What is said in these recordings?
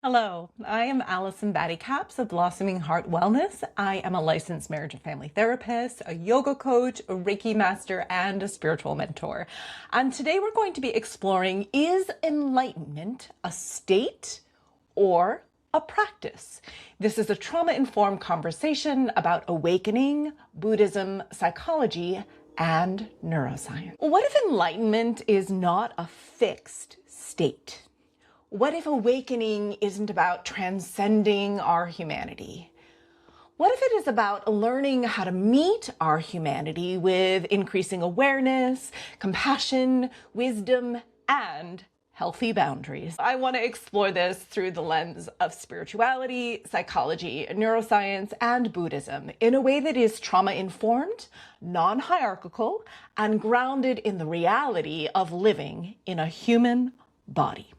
Hello, I am Allison Batty-Capps of Blossoming Heart Wellness. I am a licensed marriage and family therapist, a yoga coach, a Reiki master, and a spiritual mentor. And today we're going to be exploring, is enlightenment a state or a practice? This is a trauma-informed conversation about awakening, Buddhism, psychology, and neuroscience. What if enlightenment is not a fixed state? What if awakening isn't about transcending our humanity? What if it is about learning how to meet our humanity with increasing awareness, compassion, wisdom, and healthy boundaries? I want to explore this through the lens of spirituality, psychology, neuroscience, and Buddhism in a way that is trauma-informed, non-hierarchical, and grounded in the reality of living in a human body.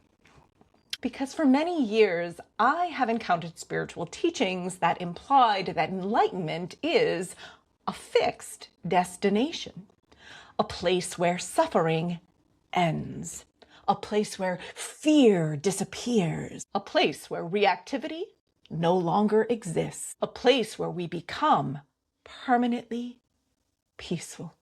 Because for many years, I have encountered spiritual teachings that implied that enlightenment is a fixed destination, a place where suffering ends, a place where fear disappears, a place where reactivity no longer exists, a place where we become permanently peaceful.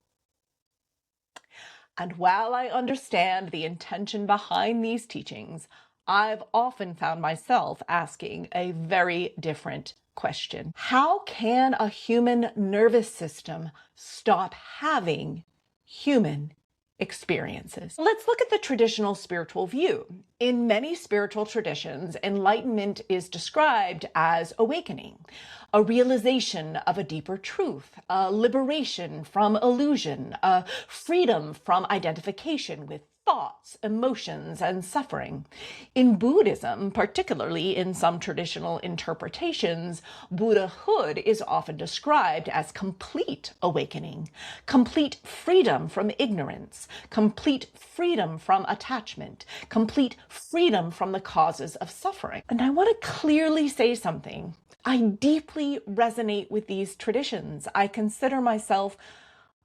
And while I understand the intention behind these teachings, I've often found myself asking a very different question. How can a human nervous system stop having human experiences? Let's look at the traditional spiritual view. In many spiritual traditions, enlightenment is described as awakening, a realization of a deeper truth, a liberation from illusion, a freedom from identification with thoughts, emotions, and suffering. In Buddhism, particularly in some traditional interpretations, Buddhahood is often described as complete awakening, complete freedom from ignorance, complete freedom from attachment, complete freedom from the causes of suffering. And I want to clearly say something. I deeply resonate with these traditions. I consider myself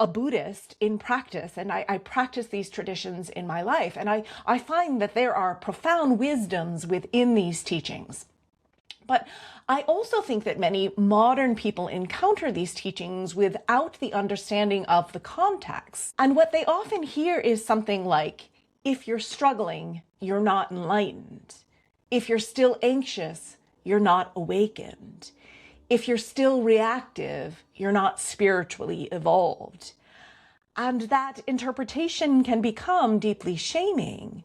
a Buddhist in practice, and I practice these traditions in my life, and I find that there are profound wisdoms within these teachings. But I also think that many modern people encounter these teachings without the understanding of the context. And what they often hear is something like, if you're struggling, you're not enlightened. If you're still anxious, you're not awakened. If you're still reactive, you're not spiritually evolved. And that interpretation can become deeply shaming,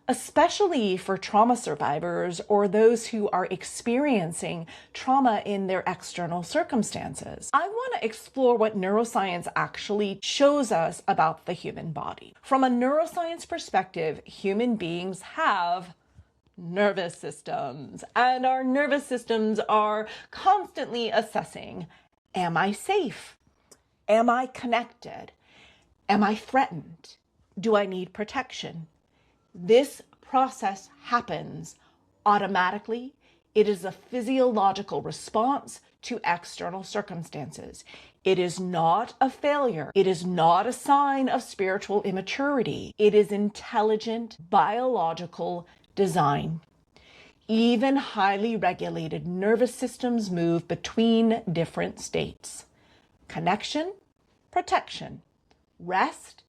especially for trauma survivors or those who are experiencing trauma in their external circumstances. I want to explore what neuroscience actually shows us about the human body. From a neuroscience perspective, human beings have nervous systems, and our nervous systems are constantly assessing, am I safe? Am I connected? Am I threatened? Do I need protection? This process happens automatically. It is a physiological response to external circumstances. It is not a failure. It is not a sign of spiritual immaturity. It is intelligent biological design. Even highly regulated nervous systems move between different states: connection, protection, rest,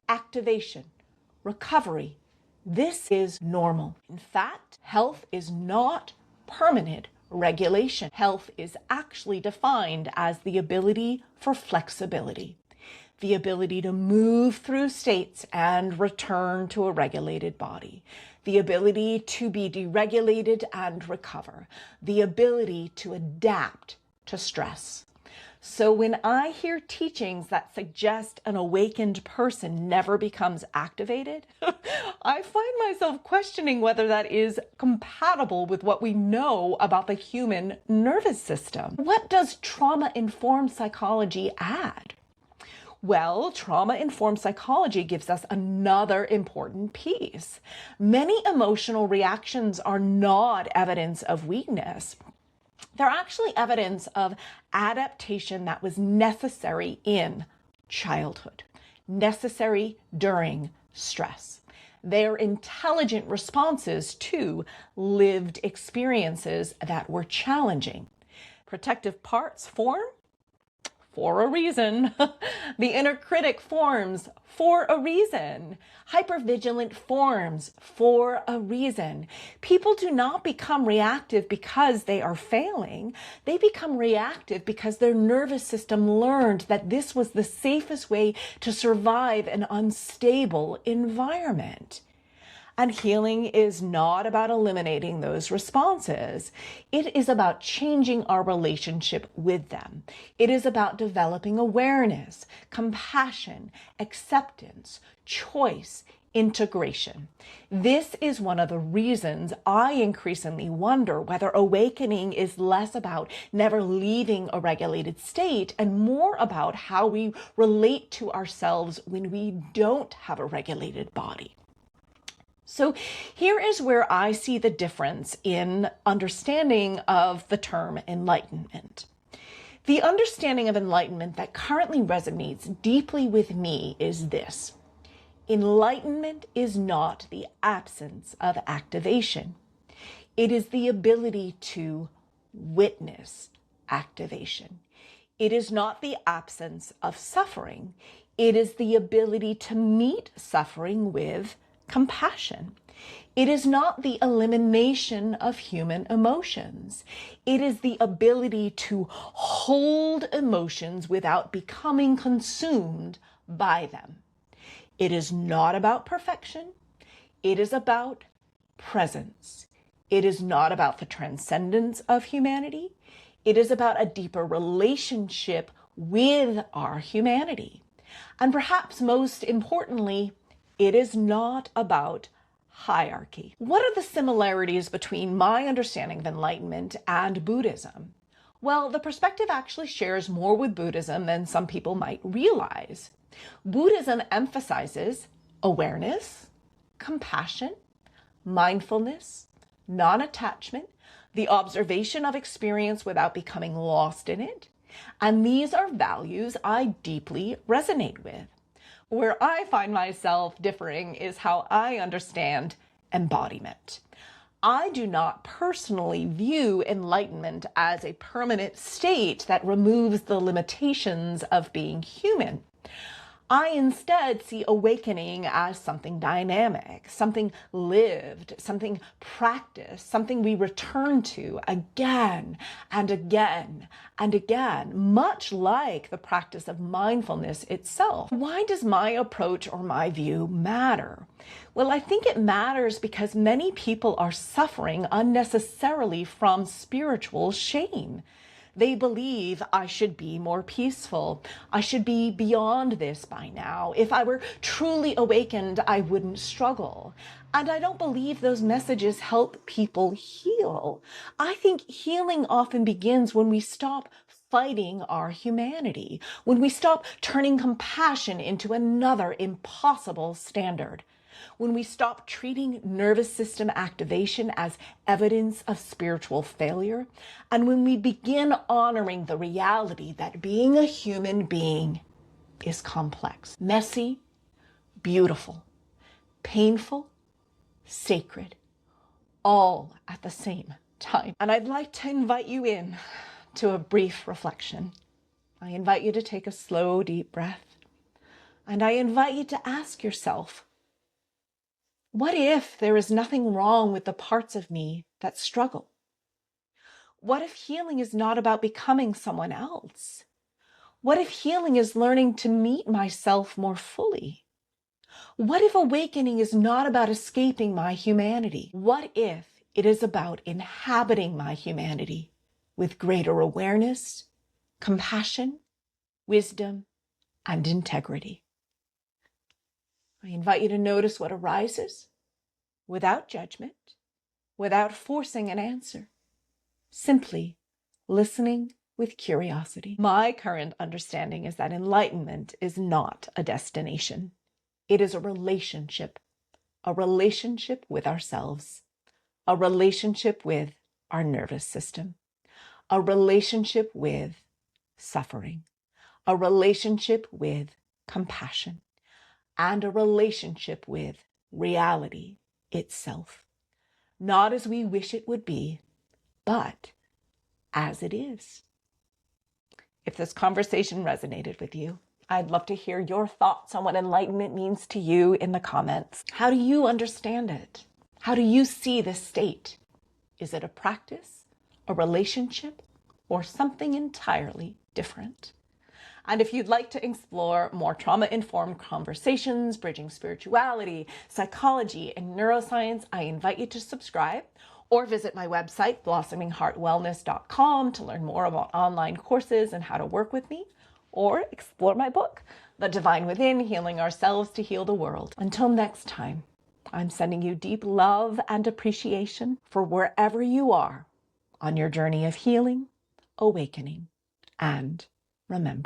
activation, recovery. This is normal. In fact, health is not permanent regulation. Health is actually defined as the ability for flexibility, the ability to move through states and return to a regulated body, the ability to be deregulated and recover, the ability to adapt to stress. So when I hear teachings that suggest an awakened person never becomes activated, I find myself questioning whether that is compatible with what we know about the human nervous system. What does trauma-informed psychology add? Well, trauma-informed psychology gives us another important piece. Many emotional reactions are not evidence of weakness. They're actually evidence of adaptation that was necessary in childhood, necessary during stress. They're intelligent responses to lived experiences that were challenging. Protective parts form for a reason. The inner critic forms for a reason. Hypervigilant forms for a reason. People do not become reactive because they are failing. They become reactive because their nervous system learned that this was the safest way to survive an unstable environment. And healing is not about eliminating those responses. It is about changing our relationship with them. It is about developing awareness, compassion, acceptance, choice, integration. This is one of the reasons I increasingly wonder whether awakening is less about never leaving a regulated state and more about how we relate to ourselves when we don't have a regulated body. So here is where I see the difference in understanding of the term enlightenment. The understanding of enlightenment that currently resonates deeply with me is this. Enlightenment is not the absence of activation. It is the ability to witness activation. It is not the absence of suffering. It is the ability to meet suffering with compassion. It is not the elimination of human emotions. It is the ability to hold emotions without becoming consumed by them. It is not about perfection. It is about presence. It is not about the transcendence of humanity. It is about a deeper relationship with our humanity. And perhaps most importantly, it is not about hierarchy. What are the similarities between my understanding of enlightenment and Buddhism? Well, the perspective actually shares more with Buddhism than some people might realize. Buddhism emphasizes awareness, compassion, mindfulness, non-attachment, the observation of experience without becoming lost in it. And these are values I deeply resonate with. Where I find myself differing is how I understand embodiment. I do not personally view enlightenment as a permanent state that removes the limitations of being human. I instead see awakening as something dynamic, something lived, something practiced, something we return to again and again and again, much like the practice of mindfulness itself. Why does my approach or my view matter? Well, I think it matters because many people are suffering unnecessarily from spiritual shame. They believe I should be more peaceful. I should be beyond this by now. If I were truly awakened, I wouldn't struggle. And I don't believe those messages help people heal. I think healing often begins when we stop fighting our humanity, when we stop turning compassion into another impossible standard. When we stop treating nervous system activation as evidence of spiritual failure, and when we begin honoring the reality that being a human being is complex, messy, beautiful, painful, sacred, all at the same time. And I'd like to invite you in to a brief reflection. I invite you to take a slow, deep breath, and I invite you to ask yourself, what if there is nothing wrong with the parts of me that struggle? What if healing is not about becoming someone else? What if healing is learning to meet myself more fully? What if awakening is not about escaping my humanity? What if it is about inhabiting my humanity with greater awareness, compassion, wisdom, and integrity? I invite you to notice what arises without judgment, without forcing an answer, simply listening with curiosity. My current understanding is that enlightenment is not a destination. It is a relationship with ourselves, a relationship with our nervous system, a relationship with suffering, a relationship with compassion, and a relationship with reality itself. Not as we wish it would be, but as it is. If this conversation resonated with you, I'd love to hear your thoughts on what enlightenment means to you in the comments. How do you understand it? How do you see this state? Is it a practice, a relationship, or something entirely different? And if you'd like to explore more trauma-informed conversations, bridging spirituality, psychology, and neuroscience, I invite you to subscribe or visit my website, blossomingheartwellness.com, to learn more about online courses and how to work with me, or explore my book, The Divine Within, Healing Ourselves to Heal the World. Until next time, I'm sending you deep love and appreciation for wherever you are on your journey of healing, awakening, and remembering.